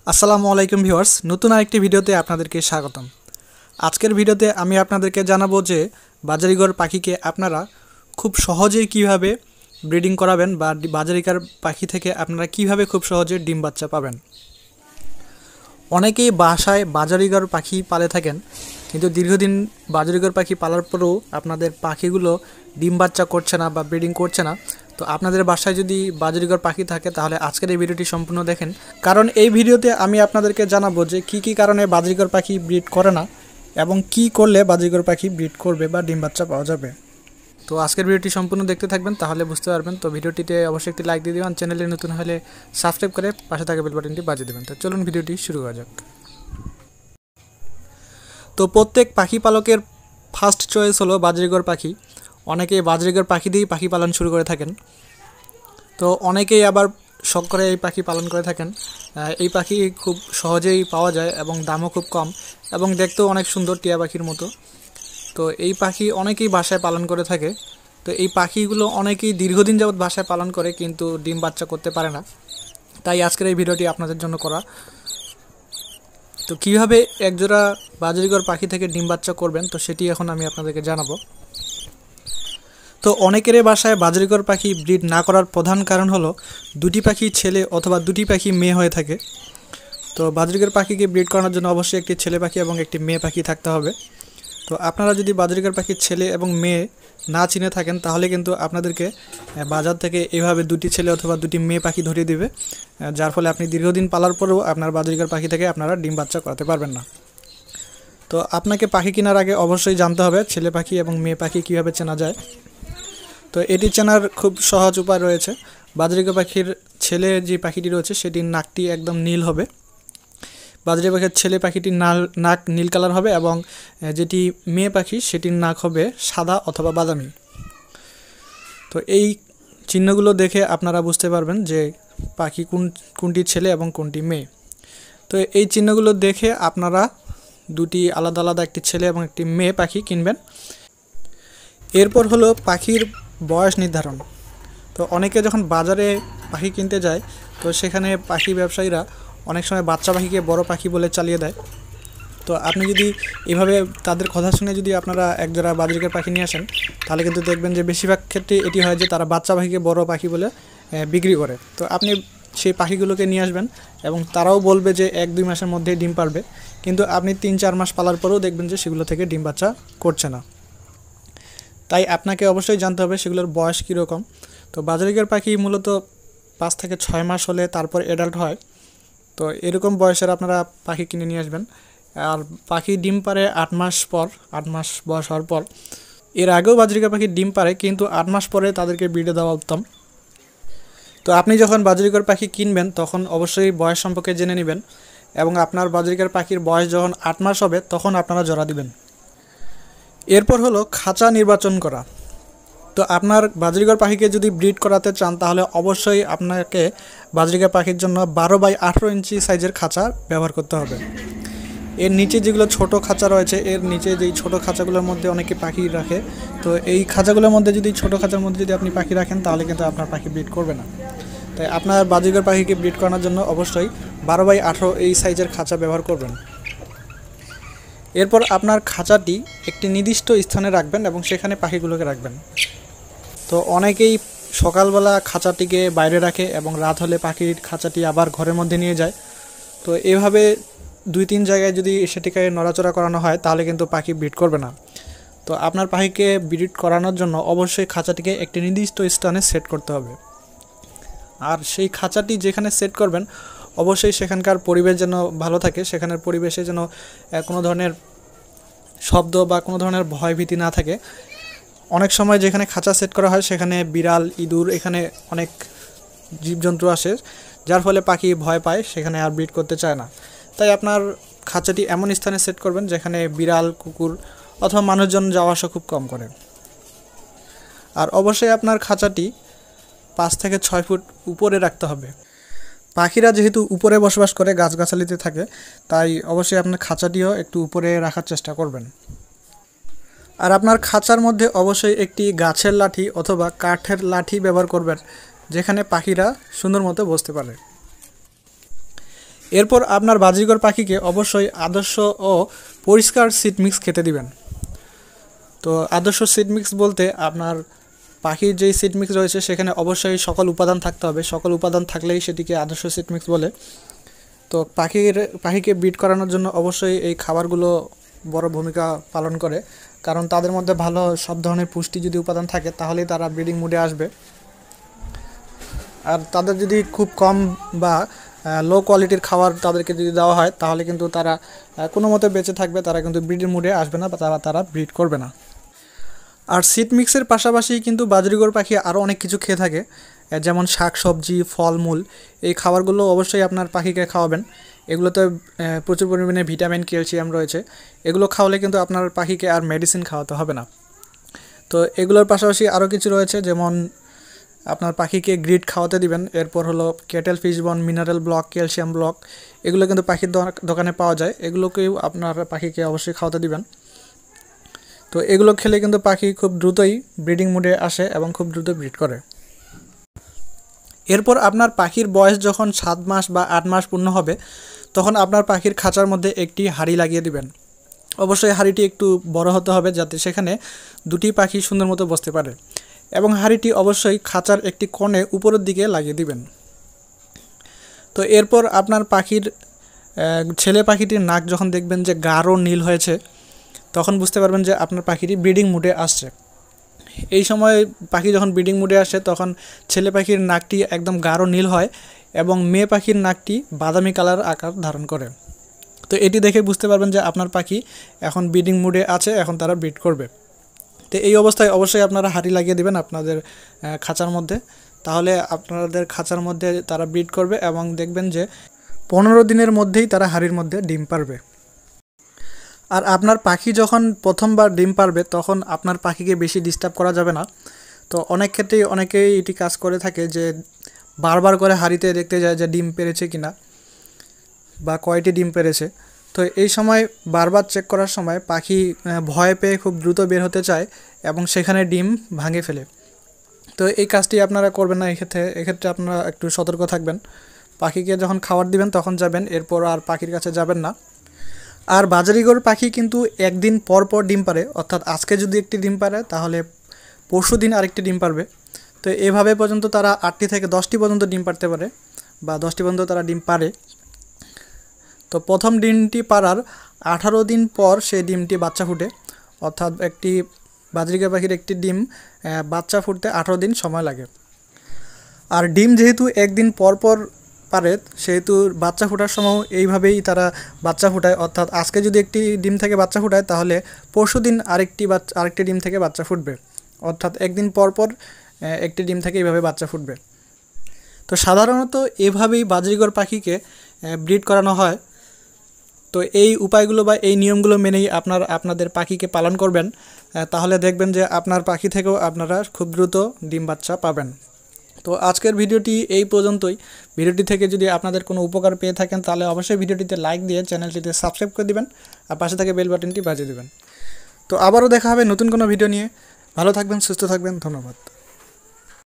আসসালামু আলাইকুম ভিউয়ার্স, নতুন আরেকটি ভিডিওতে আপনাদেরকে স্বাগতম। আজকের ভিডিওতে আমি আপনাদেরকে জানাবো যে বাজারিঘর পাখিকে আপনারা খুব সহজেই কিভাবে ব্রিডিং করাবেন বা বাজারিঘর পাখি থেকে আপনারা কিভাবে খুব সহজে ডিম বাচ্চা পাবেন। অনেকেই বাসায় বাজারিঘর পাখি পালে থাকেন, কিন্তু দীর্ঘদিন বাজারিঘর পাখি পালার পরেও আপনাদের পাখিগুলো ডিম বাচ্চা করছে না বা ব্রিডিং করছে না। তো আপনাদের বাসায় যদি বাজারিঘর পাখি থাকে তাহলে আজকের এই ভিডিওটি সম্পূর্ণ দেখেন, কারণ এই ভিডিওতে আমি আপনাদেরকে জানাবো যে কী কারণে বাজারিঘর পাখি ব্রিড করে না এবং কি করলে বাজারিঘর পাখি ব্রিড করবে বা ডিম বাচ্চা পাওয়া যাবে। তো আজকের ভিডিওটি সম্পূর্ণ দেখতে থাকবেন, তাহলে বুঝতে পারবেন। তো ভিডিওটিতে অবশ্যই একটি লাইক দিয়ে দেবেন, চ্যানেলে নতুন হলে সাবস্ক্রাইব করে পাশে থাকা বেল বাটনটি বাজিয়ে দেবেন। তো চলুন ভিডিওটি শুরু করা যাক। তো প্রত্যেক পাখি পালকের ফার্স্ট চয়েস হলো বাজারিঘর পাখি। অনেকেই বাজারিঘর পাখি দিয়েই পাখি পালন শুরু করে থাকেন। তো অনেকেই আবার শখ করে এই পাখি পালন করে থাকেন। এই পাখি খুব সহজেই পাওয়া যায় এবং দামও খুব কম এবং দেখতেও অনেক সুন্দর, টিয়া পাখির মতো। তো এই পাখি অনেকেই বাসায় পালন করে থাকে। তো এই পাখিগুলো অনেকেই দীর্ঘদিন যাবৎ বাসায় পালন করে কিন্তু ডিম বাচ্চা করতে পারে না। তাই আজকের এই ভিডিওটি আপনাদের জন্য করা। তো কীভাবে একজোড়া বাজারিঘর পাখি থেকে ডিম বাচ্চা করবেন, তো সেটি এখন আমি আপনাদেরকে জানাবো। তো অনেকেরই বাসায় বাজারিঘর পাখি ব্রিড না করার প্রধান কারণ হলো দুটি পাখি ছেলে অথবা দুটি পাখি মেয়ে হয়ে থাকে। তো বাজারিঘর পাখিকে ব্রিড করানোর জন্য অবশ্যই একটি ছেলে পাখি এবং একটি মেয়ে পাখি থাকতে হবে। তো আপনারা যদি বাজারিঘর পাখির ছেলে এবং মেয়ে না চিনে থাকেন তাহলে কিন্তু আপনাদেরকে বাজার থেকে এভাবে দুটি ছেলে অথবা দুটি মেয়ে পাখি ধরিয়ে দেবে, যার ফলে আপনি দীর্ঘদিন পালার পরেও আপনার বাজারিঘর পাখি থেকে আপনারা ডিম বাচ্চা করাতে পারবেন না। তো আপনাকে পাখি কেনার আগে অবশ্যই জানতে হবে ছেলে পাখি এবং মেয়ে পাখি কীভাবে চেনা যায়। তো এটি চেনার খুব সহজ উপায় রয়েছে। বাজারিঘর পাখির ছেলে যে পাখিটি রয়েছে সেটির নাকটি একদম নীল হবে। বাজারিঘর পাখির ছেলে পাখিটির নাক নীল কালার হবে এবং যেটি মেয়ে পাখি সেটির নাক হবে সাদা অথবা বাদামি। তো এই চিহ্নগুলো দেখে আপনারা বুঝতে পারবেন যে পাখি কোনটি ছেলে এবং কোনটি মেয়ে। তো এই চিহ্নগুলো দেখে আপনারা দুটি আলাদা আলাদা একটি ছেলে এবং একটি মেয়ে পাখি কিনবেন। এরপর হলো পাখির বয়স নির্ধারণ। তো অনেকে যখন বাজারে পাখি কিনতে যায় তো সেখানে পাখি ব্যবসায়ীরা অনেক সময় বাচ্চা পাখিকে বড় পাখি বলে চালিয়ে দেয়। তো আপনি যদি এভাবে তাদের কথা শুনে যদি আপনারা একজোড়া বাজারিঘর পাখি নিয়ে আসেন তাহলে কিন্তু দেখবেন যে বেশিরভাগ ক্ষেত্রে এটি হয় যে তারা বাচ্চা পাখিকে বড় পাখি বলে বিক্রি করে। তো আপনি সেই পাখিগুলোকে নিয়ে আসবেন এবং তারাও বলবে যে 1-2 মাসের মধ্যেই ডিম পারবে, কিন্তু আপনি 3-4 মাস পালার পরেও দেখবেন যে সেগুলো থেকে ডিম বাচ্চা করছে না। তাই আপনাকে অবশ্যই জানতে হবে সেগুলোর বয়স কীরকম। তো বাজারিঘর পাখি মূলত 5 থেকে 6 মাস হলে তারপর অ্যাডাল্ট হয়। তো এরকম বয়সের আপনারা পাখি কিনে নিয়ে আসবেন। আর পাখি ডিম পারে 8 মাস পর, 8 মাস বয়স হওয়ার পর। এর আগেও বাজারিঘর পাখি ডিম পারে, কিন্তু 8 মাস পরে তাদেরকে ব্রিডে দেওয়া উত্তম। তো আপনি যখন বাজারিঘর পাখি কিনবেন তখন অবশ্যই বয়স সম্পর্কে জেনে নেবেন এবং আপনার বাজারিঘর পাখির বয়স যখন 8 মাস হবে তখন আপনারা জোড়া দিবেন। এরপর হলো খাঁচা নির্বাচন করা। তো আপনার বাজারিঘর পাখিকে যদি ব্রিড করাতে চান তাহলে অবশ্যই আপনাকে বাজারিঘর পাখির জন্য 12x18 ইঞ্চি সাইজের খাঁচা ব্যবহার করতে হবে। এর নিচে যেগুলো ছোট খাঁচা রয়েছে, এর নিচে যেই ছোট খাঁচাগুলোর মধ্যে অনেকে পাখি রাখে, তো এই খাঁচাগুলোর মধ্যে যদি ছোট খাঁচার মধ্যে যদি আপনি পাখি রাখেন তাহলে কিন্তু আপনার পাখি ব্রিড করবে না। তাই আপনার বাজারিঘর পাখিকে ব্রিড করানোর জন্য অবশ্যই 12x18 এই সাইজের খাঁচা ব্যবহার করবেন। এরপর আপনার খাঁচাটি একটি নির্দিষ্ট স্থানে রাখবেন এবং সেখানে পাখিগুলোকে রাখবেন। তো অনেকেই সকালবেলা খাঁচাটিকে বাইরে রাখে এবং রাত হলে পাখির খাঁচাটি আবার ঘরের মধ্যে নিয়ে যায়। তো এভাবে 2-3 জায়গায় যদি সেটিকে নড়াচড়া করানো হয় তাহলে কিন্তু পাখি ব্রিড করবে না। তো আপনার পাখিকে ব্রিড করানোর জন্য অবশ্যই খাঁচাটিকে একটি নির্দিষ্ট স্থানে সেট করতে হবে। আর সেই খাঁচাটি যেখানে সেট করবেন অবশ্যই সেখানকার পরিবেশ যেন ভালো থাকে, সেখানের পরিবেশে যেন কোনো ধরনের শব্দ বা কোনো ধরনের ভয় ভীতি না থাকে। অনেক সময় যেখানে খাঁচা সেট করা হয় সেখানে বিড়াল, ইঁদুর, এখানে অনেক জীবজন্তু আসে, যার ফলে পাখি ভয় পায়, সেখানে আর ব্রিড করতে চায় না। তাই আপনার খাঁচাটি এমন স্থানে সেট করবেন যেখানে বিড়াল, কুকুর অথবা মানুষজন যাওয়া আসা খুব কম করে। আর অবশ্যই আপনার খাঁচাটি 5 থেকে 6 ফুট উপরে রাখতে হবে। পাখিরা যেহেতু উপরে বসবাস করে, গাছগাছালিতে থাকে, তাই অবশ্যই আপনার খাঁচাটিও একটু উপরে রাখার চেষ্টা করবেন। আর আপনার খাঁচার মধ্যে অবশ্যই একটি গাছের লাঠি অথবা কাঠের লাঠি ব্যবহার করবেন যেখানে পাখিরা সুন্দর মতো বসতে পারে। এরপর আপনার বাজিকর পাখিকে অবশ্যই আদর্শ ও পরিষ্কার সিড মিক্স খেতে দিবেন। তো আদর্শ সিড মিক্স বলতে আপনার পাখির যেই সিড মিক্স রয়েছে সেখানে অবশ্যই সকল উপাদান থাকতে হবে, সকল উপাদান থাকলেই সেটিকে আদর্শ সিড মিক্স বলে। তো পাখিকে ব্রিড করানোর জন্য অবশ্যই এই খাবারগুলো বড় ভূমিকা পালন করে, কারণ তাদের মধ্যে ভালো সব ধরনের পুষ্টি যদি উপাদান থাকে তাহলেই তারা ব্রিডিং মুডে আসবে। আর তাদের যদি খুব কম বা লো কোয়ালিটির খাবার তাদেরকে যদি দেওয়া হয় তাহলে কিন্তু তারা কোনো মতে বেঁচে থাকবে, তারা কিন্তু ব্রিডিং মুডে আসবে না বা তারা ব্রিড করবে না। আর সিড মিক্সের পাশাপাশি কিন্তু বাজরিগর পাখি আরও অনেক কিছু খেয়ে থাকে, যেমন শাক সবজি, ফলমূল। এই খাবারগুলো অবশ্যই আপনার পাখিকে খাওয়াবেন। এগুলোতে প্রচুর পরিমাণে ভিটামিন, ক্যালসিয়াম রয়েছে। এগুলো খাওয়ালে কিন্তু আপনার পাখিকে আর মেডিসিন খাওয়াতে হবে না। তো এগুলোর পাশাপাশি আরও কিছু রয়েছে, যেমন আপনার পাখিকে গ্রিড খাওয়াতে দিবেন। এরপর হলো ক্যাটেল ফিশ বন, মিনারেল ব্লক, ক্যালসিয়াম ব্লক। এগুলো কিন্তু পাখির দোকানে পাওয়া যায়, এগুলোকেও আপনার পাখিকে অবশ্যই খাওয়াতে দিবেন। তো এগুলো খেলে কিন্তু পাখি খুব দ্রুতই ব্রিডিং মুডে আসে এবং খুব দ্রুত ব্রিড করে। এরপর আপনার পাখির বয়স যখন 7 মাস বা 8 মাস পূর্ণ হবে তখন আপনার পাখির খাঁচার মধ্যে একটি হাঁড়ি লাগিয়ে দিবেন। অবশ্যই হাঁড়িটি একটু বড় হতে হবে যাতে সেখানে দুটি পাখি সুন্দর মতো বসতে পারে, এবং হাঁড়িটি অবশ্যই খাঁচার একটি কোণে উপরের দিকে লাগিয়ে দিবেন। তো এরপর আপনার পাখির ছেলে পাখিটির নাক যখন দেখবেন যে গাঢ় নীল হয়েছে তখন বুঝতে পারবেন যে আপনার পাখিটি ব্রিডিং মুডে আসছে। এই সময় পাখি যখন ব্রিডিং মুডে আসে তখন ছেলে পাখির নাকটি একদম গাঢ় নীল হয় এবং মেয়ে পাখির নাকটি বাদামি কালার আকার ধারণ করে। তো এটি দেখে বুঝতে পারবেন যে আপনার পাখি এখন ব্রিডিং মুডে আছে, এখন তারা ব্রিড করবে। তো এই অবস্থায় অবশ্যই আপনারা হাঁড়ি লাগিয়ে দেবেন আপনাদের খাঁচার মধ্যে, তাহলে আপনাদের খাঁচার মধ্যে তারা ব্রিড করবে এবং দেখবেন যে 15 দিনের মধ্যেই তারা হাঁড়ির মধ্যে ডিম পারবে। আর আপনার পাখি যখন প্রথমবার ডিম পারবে তখন আপনার পাখিকে বেশি ডিস্টার্ব করা যাবে না। তো অনেক ক্ষেত্রেই অনেকেই এটি কাজ করে থাকে যে বারবার করে হাঁড়িতে দেখতে যায় যে ডিম পেরেছে কিনা বা কয়টি ডিম পেরেছে। তো এই সময় বারবার চেক করার সময় পাখি ভয় পেয়ে খুব দ্রুত বের হতে চায় এবং সেখানে ডিম ভাঙে ফেলে। তো এই কাজটি আপনারা করবেন না। এক্ষেত্রে আপনারা একটু সতর্ক থাকবেন। পাখিকে যখন খাবার দিবেন তখন যাবেন, এরপর আর পাখির কাছে যাবেন না। আর বাজারিগর পাখি কিন্তু একদিন পর পর ডিম পারে, অর্থাৎ আজকে যদি একটি ডিম পারে তাহলে পরশু দিন আরেকটি ডিম পারবে। তো এভাবে পর্যন্ত তারা 8টি থেকে 10টি পর্যন্ত ডিম পারতে পারে বা 10টি পর্যন্ত তারা ডিম পারে। তো প্রথম ডিমটি পারার 18 দিন পর সেই ডিমটি বাচ্চা ফুটে, অর্থাৎ একটি বাজরিগর পাখির একটি ডিম বাচ্চা ফুটতে 18 দিন সময় লাগে। আর ডিম যেহেতু একদিন পর পর পারে সেহেতু বাচ্চা ফোটার সময় এইভাবেই তারা বাচ্চা ফোটায়, অর্থাৎ আজকে যদি একটি ডিম থেকে বাচ্চা ফোটায় তাহলে পরশু দিন আরেকটি ডিম থেকে বাচ্চা ফুটবে, অর্থাৎ একদিন পর পর একটি ডিম থেকে এইভাবে বাচ্চা ফুটবে। তো সাধারণত এভাবেই বাজরিগর পাখিকে ব্রিড করানো হয়। তো এই উপায়গুলো বা এই নিয়মগুলো মেনেই আপনাদের পাখিকে পালন করবেন, তাহলে দেখবেন যে আপনার পাখি থেকেও আপনারা খুব দ্রুত ডিম বাচ্চা পাবেন। তো আজকের ভিডিওটি এই পর্যন্তই। ভিডিওটি থেকে যদি আপনাদের কোনো উপকার পেয়ে থাকেন তাহলে অবশ্যই ভিডিওটিতে লাইক দিয়ে চ্যানেলটিতে সাবস্ক্রাইব করে দিবেন আর পাশে থেকে বেল বাটনটি বাজিয়ে দেবেন। তো আবারও দেখা হবে নতুন কোনো ভিডিও নিয়ে। ভালো থাকবেন, সুস্থ থাকবেন, ধন্যবাদ।